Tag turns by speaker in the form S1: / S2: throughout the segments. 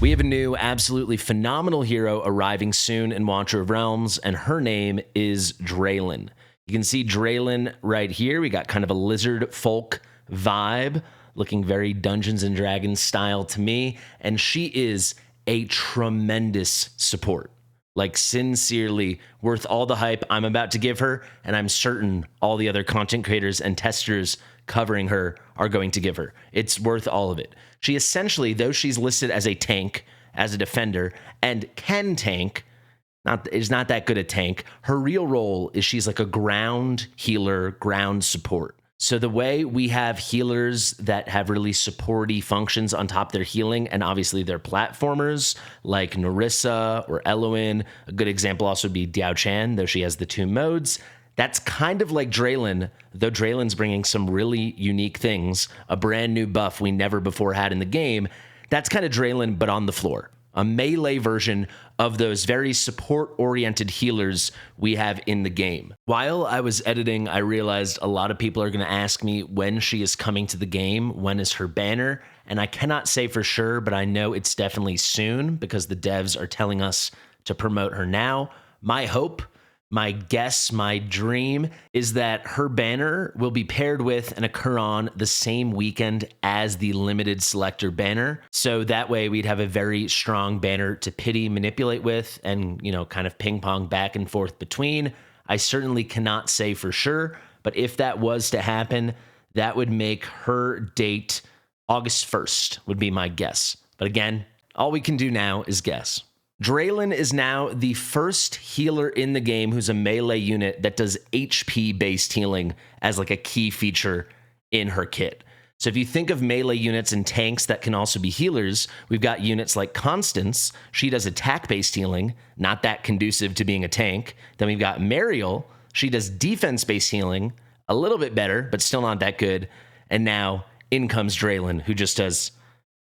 S1: We have a new, absolutely phenomenal hero arriving soon in Watcher of Realms, and her name is Draelyn. You can see Draelyn right here. We got kind of a lizard folk vibe, looking very Dungeons and Dragons style to me, and she is a tremendous support. Like, sincerely worth all the hype I'm about to give her, and I'm certain all the other content creators and testers covering her are going to give her. It's worth all of it. She essentially, though she's listed as a tank, as a defender, and can tank, is not that good a tank, her real role is she's like a ground healer, ground support. So the way we have healers that have really supporty functions on top of their healing, and obviously they're platformers, like Narissa or Eloin. A good example also would be Diao Chan, though she has the two modes. That's kind of like Draelyn, though Draelyn's bringing some really unique things, a brand new buff we never before had in the game. That's kind of Draelyn, but on the floor. A melee version of those very support-oriented healers we have in the game. While I was editing, I realized a lot of people are going to ask me when she is coming to the game, when is her banner, and I cannot say for sure, but I know it's definitely soon because the devs are telling us to promote her now. My hope, my guess, my dream is that her banner will be paired with and occur on the same weekend as the limited selector banner. So that way we'd have a very strong banner to pity, manipulate with, and, you know, kind of ping pong back and forth between. I certainly cannot say for sure, but if that was to happen, that would make her date August 1st would be my guess. But again, all we can do now is guess. Draelyn is now the first healer in the game who's a melee unit that does HP-based healing as like a key feature in her kit. So if you think of melee units and tanks that can also be healers, we've got units like Constance. She does attack-based healing, not that conducive to being a tank. Then we've got Mariel. She does defense-based healing, a little bit better, but still not that good. And now in comes Draelyn, who just does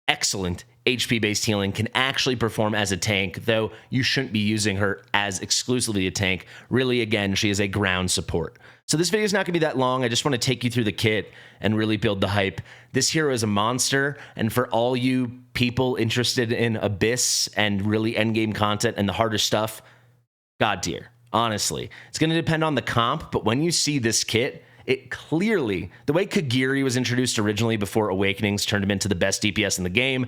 S1: excellent HP-based healing, can actually perform as a tank, though you shouldn't be using her as exclusively a tank. Really, again, she is a ground support. So this video is not going to be that long. I just want to take you through the kit and really build the hype. This hero is a monster, and for all you people interested in Abyss and really endgame content and the harder stuff, God tier. Honestly, it's going to depend on the comp, but when you see this kit, it clearly, the way Kagiri was introduced originally before Awakenings turned him into the best DPS in the game,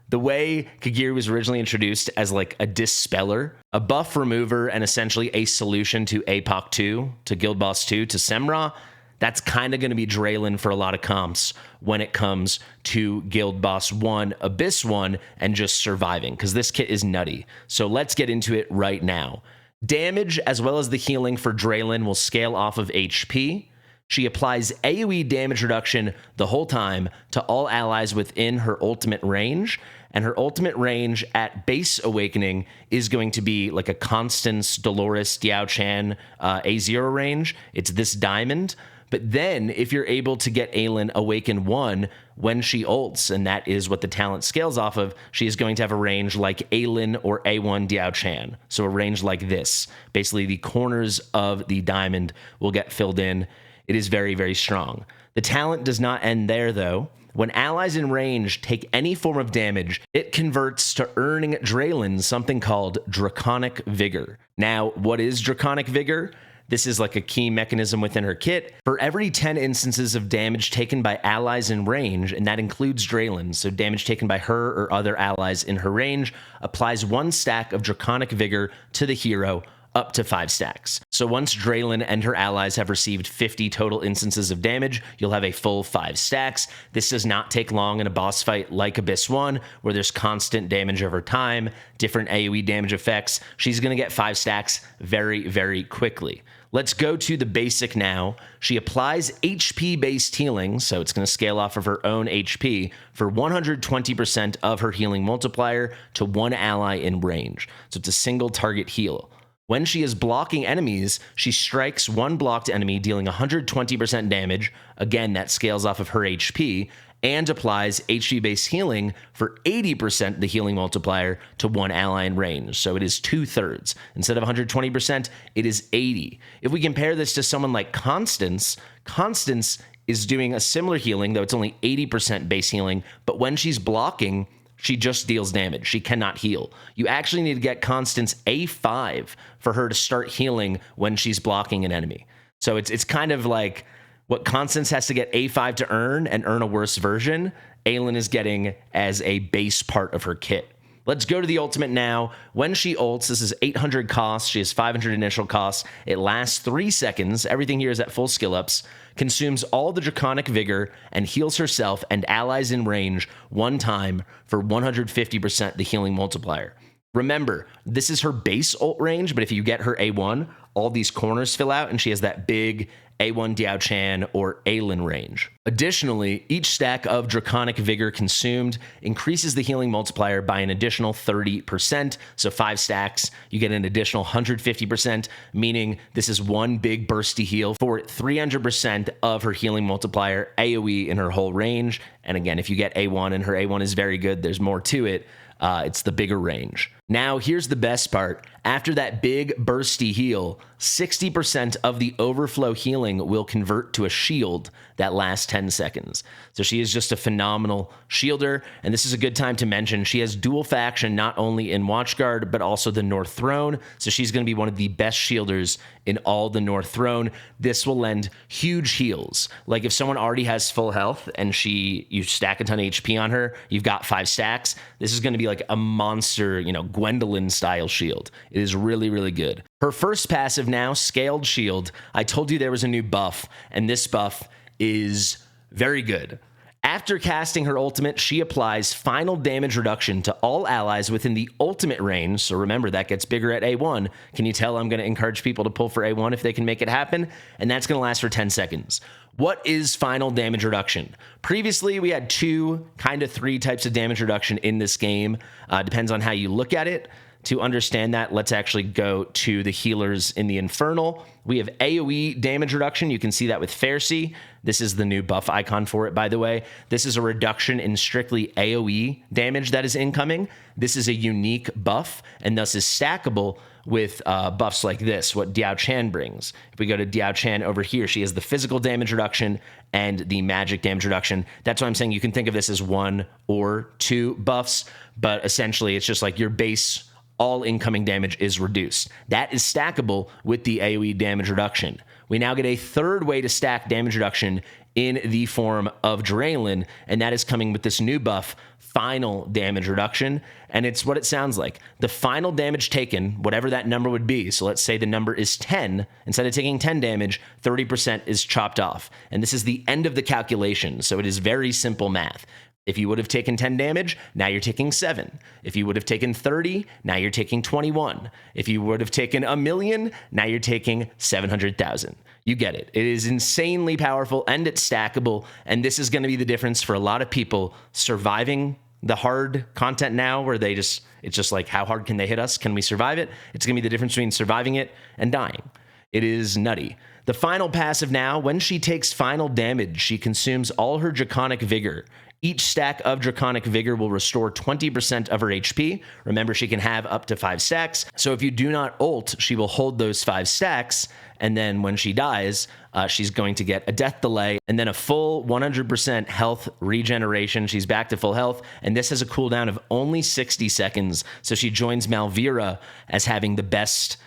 S1: the way Kagiri was originally introduced as like a dispeller, a buff remover, and essentially a solution to APOC 2, to Guild Boss 2, to Semra, that's kind of going to be Draelyn for a lot of comps when it comes to Guild Boss 1, Abyss 1, and just surviving, because this kit is nutty. So let's get into it right now. Damage as well as the healing for Draelyn will scale off of HP. She applies AoE damage reduction the whole time to all allies within her ultimate range, and her ultimate range at base awakening is going to be like a Constance, Dolores, Diao Chan A0 range. It's this diamond. But then if you're able to get Aelin Awaken 1 when she ults, and that is what the talent scales off of, she is going to have a range like Aelin or A1 Diao Chan. So a range like this. Basically, the corners of the diamond will get filled in. It is very, very strong. The talent does not end there, though. When allies in range take any form of damage, it converts to earning Draelyn something called Draconic Vigor. Now, what is Draconic Vigor? This is like a key mechanism within her kit. For every 10 instances of damage taken by allies in range, and that includes Draelyn, so damage taken by her or other allies in her range, applies 1 stack of Draconic Vigor to the hero, up to 5 stacks. So once Draelyn and her allies have received 50 total instances of damage, you'll have a full 5 stacks. This does not take long in a boss fight like Abyss 1, where there's constant damage over time, different AoE damage effects. She's going to get 5 stacks very, very quickly. Let's go to the basic now. She applies HP-based healing, so it's going to scale off of her own HP for 120% of her healing multiplier to 1 ally in range. So it's a single target heal. When she is blocking enemies, she strikes 1 blocked enemy, dealing 120% damage. Again, that scales off of her HP, and applies HP-based healing for 80% the healing multiplier to 1 ally in range. So it is 2/3. Instead of 120%, it is 80. If we compare this to someone like Constance, Constance is doing a similar healing, though it's only 80% base healing, but when she's blocking, she just deals damage. She cannot heal. You actually need to get Constance A5 for her to start healing when she's blocking an enemy. So it's kind of like what Constance has to get A5 to earn and earn a worse version, Aylin is getting as a base part of her kit. Let's go to the ultimate now. When she ults, this is 800 costs. She has 500 initial costs. It lasts 3 seconds. Everything here is at full skill ups. Consumes all the Draconic Vigor and heals herself and allies in range one time for 150% the healing multiplier. Remember, this is her base ult range, but if you get her A1, all these corners fill out and she has that big A1 Diao Chan or Aylin range. Additionally, each stack of Draconic Vigor consumed increases the healing multiplier by an additional 30%. So 5 stacks, you get an additional 150%, meaning this is one big bursty heal for 300% of her healing multiplier, AoE in her whole range. And again, if you get A1 and her A1 is very good, there's more to it. It's the bigger range. Now, here's the best part. After that big bursty heal, 60% of the overflow healing will convert to a shield that lasts 10 seconds. So she is just a phenomenal shielder, and this is a good time to mention she has dual faction not only in Watchguard, but also the North Throne, so she's going to be one of the best shielders in all the North Throne. This will lend huge heals. Like if someone already has full health and you stack a ton of HP on her, you've got 5 stacks, this is going to be like a monster, Gwendolyn style shield. It is really, really good. Her first passive now, Scaled Shield. I told you there was a new buff, and this buff is very good. After casting her ultimate, she applies final damage reduction to all allies within the ultimate range. So remember, that gets bigger at A1. Can you tell I'm going to encourage people to pull for A1 if they can make it happen? And that's going to last for 10 seconds. What is final damage reduction? Previously, we had 2, kind of 3 types of damage reduction in this game. Depends on how you look at it. To understand that, let's actually go to the healers in the Infernal. We have AoE damage reduction. You can see that with Pharisee. This is the new buff icon for it, by the way. This is a reduction in strictly AoE damage that is incoming. This is a unique buff and thus is stackable with buffs like this, what Diao Chan brings. If we go to Diao Chan over here, she has the physical damage reduction and the magic damage reduction. That's why I'm saying you can think of this as 1 or 2 buffs, but essentially it's just like your base all incoming damage is reduced. That is stackable with the AoE damage reduction. We now get a third way to stack damage reduction in the form of Draelyn, and that is coming with this new buff, Final Damage Reduction, and it's what it sounds like. The final damage taken, whatever that number would be, so let's say the number is 10, instead of taking 10 damage, 30% is chopped off, and this is the end of the calculation, so it is very simple math. If you would have taken 10 damage, now you're taking 7. If you would have taken 30, now you're taking 21. If you would have taken 1,000,000, now you're taking 700,000. You get it. It is insanely powerful and it's stackable. And this is going to be the difference for a lot of people surviving the hard content now where it's just like, how hard can they hit us? Can we survive it? It's going to be the difference between surviving it and dying. It is nutty. The final passive now, when she takes final damage, she consumes all her Draconic Vigor. Each stack of Draconic Vigor will restore 20% of her HP. Remember, she can have up to 5 stacks. So if you do not ult, she will hold those 5 stacks. And then when she dies, she's going to get a death delay and then a full 100% health regeneration. She's back to full health. And this has a cooldown of only 60 seconds. So she joins Malvira as having the best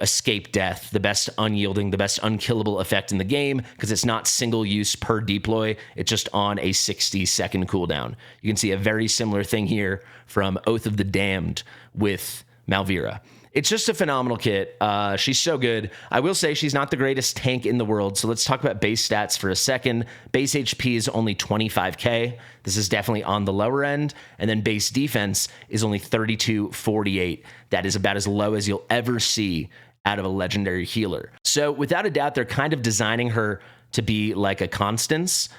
S1: escape death, the best unyielding, the best unkillable effect in the game, because it's not single use per deploy. It's just on a 60-second cooldown. You can see a very similar thing here from Oath of the Damned with Malvira. It's just a phenomenal kit. She's so good. I will say she's not the greatest tank in the world, so let's talk about base stats for a second. Base HP is only 25k. This is definitely on the lower end. And then base defense is only 3248. That is about as low as you'll ever see out of a legendary healer. So without a doubt, they're kind of designing her to be like a Constance,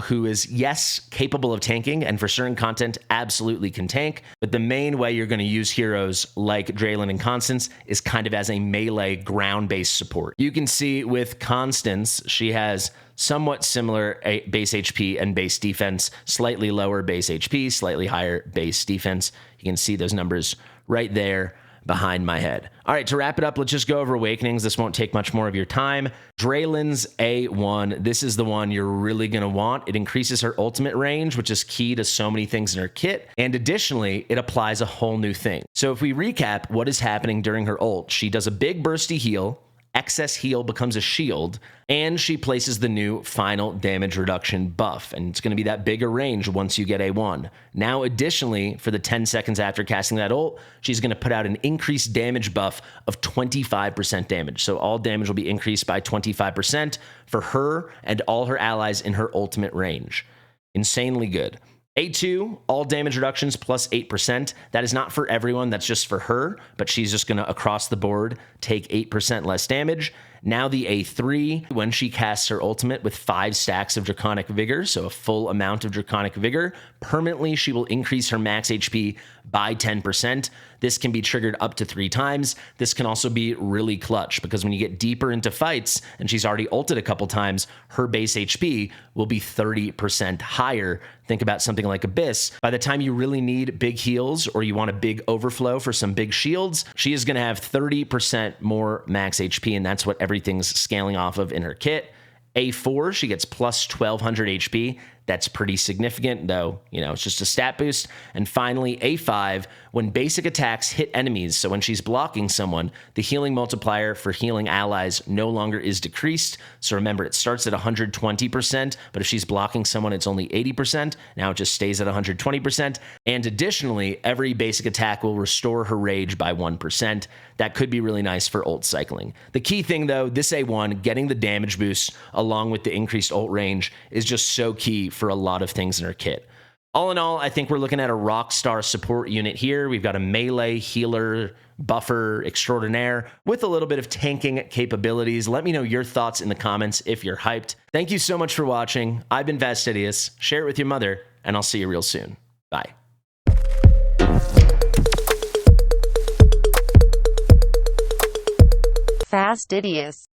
S1: who is, yes, capable of tanking, and for certain content, absolutely can tank. But the main way you're going to use heroes like Draelyn and Constance is kind of as a melee ground-based support. You can see with Constance, she has somewhat similar base HP and base defense, slightly lower base HP, slightly higher base defense. You can see those numbers right there. behind my head. All right, to wrap it up, let's just go over awakenings. This won't take much more of your time. Draelyn's A1. This is the one you're really going to want. It increases her ultimate range, which is key to so many things in her kit. And additionally, it applies a whole new thing. So if we recap what is happening during her ult, she does a big bursty heal, excess heal becomes a shield, and she places the new final damage reduction buff, and it's going to be that bigger range once you get A1. Now, additionally, for the 10 seconds after casting that ult, she's going to put out an increased damage buff of 25% damage. So all damage will be increased by 25% for her and all her allies in her ultimate range. Insanely good. A2, all damage reductions plus 8%. That is not for everyone, that's just for her, but she's just going to, across the board, take 8% less damage. Now the A3, when she casts her ultimate with 5 stacks of Draconic Vigor, so a full amount of Draconic Vigor, permanently she will increase her max HP by 10%. This can be triggered up to 3 times. This can also be really clutch because when you get deeper into fights, and she's already ulted a couple times, her base HP will be 30% higher. Think about something like Abyss. By the time you really need big heals or you want a big overflow for some big shields, she is going to have 30% more max HP, and that's what everything's scaling off of in her kit. A4, she gets plus 1200 HP. That's pretty significant, though, you know, it's just a stat boost. And finally, A5, when basic attacks hit enemies, so when she's blocking someone, the healing multiplier for healing allies no longer is decreased. So remember, it starts at 120%, but if she's blocking someone, it's only 80%. Now it just stays at 120%. And additionally, every basic attack will restore her rage by 1%. That could be really nice for ult cycling. The key thing, though, this A1, getting the damage boost along with the increased ult range is just so key for a lot of things in her kit. All in all, I think we're looking at a rockstar support unit here. We've got a melee, healer, buffer extraordinaire with a little bit of tanking capabilities. Let me know your thoughts in the comments if you're hyped. Thank you so much for watching. I've been Fastidious. Share it with your mother, and I'll see you real soon. Bye.
S2: Fastidious.